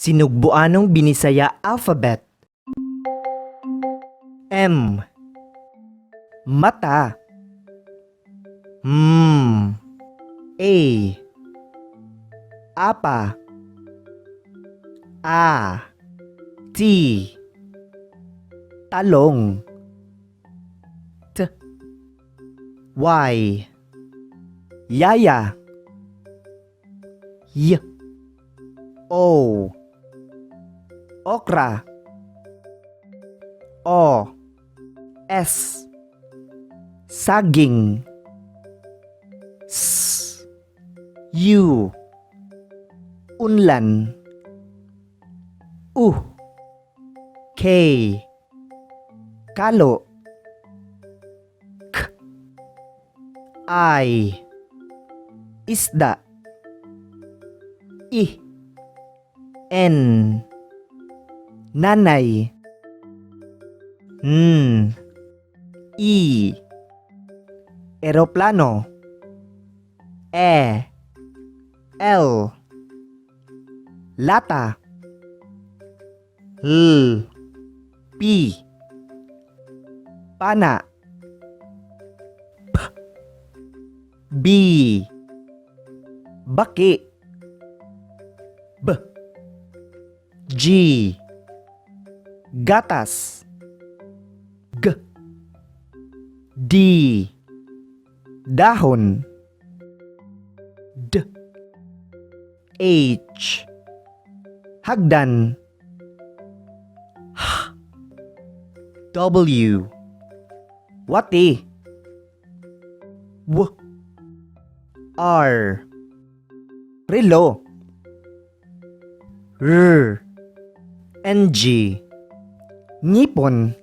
Sinugbuanong Binisaya alphabet. M. Mata. A. Apa. A. T. Talong. T. Y. Yaya. Y. O. Okra. O. S. Saging. S. U. Unlan. U. K. Kalo. K. I. Isda. I. N. Nanay. E. Eroplano. E. L. Lata. L. P. Pana. P. B. Baki. B. G. Gatas. G. D. Dahon. D. H. Hagdan. H. W. Wati. W. R. Relo. R. NG. Ngipon.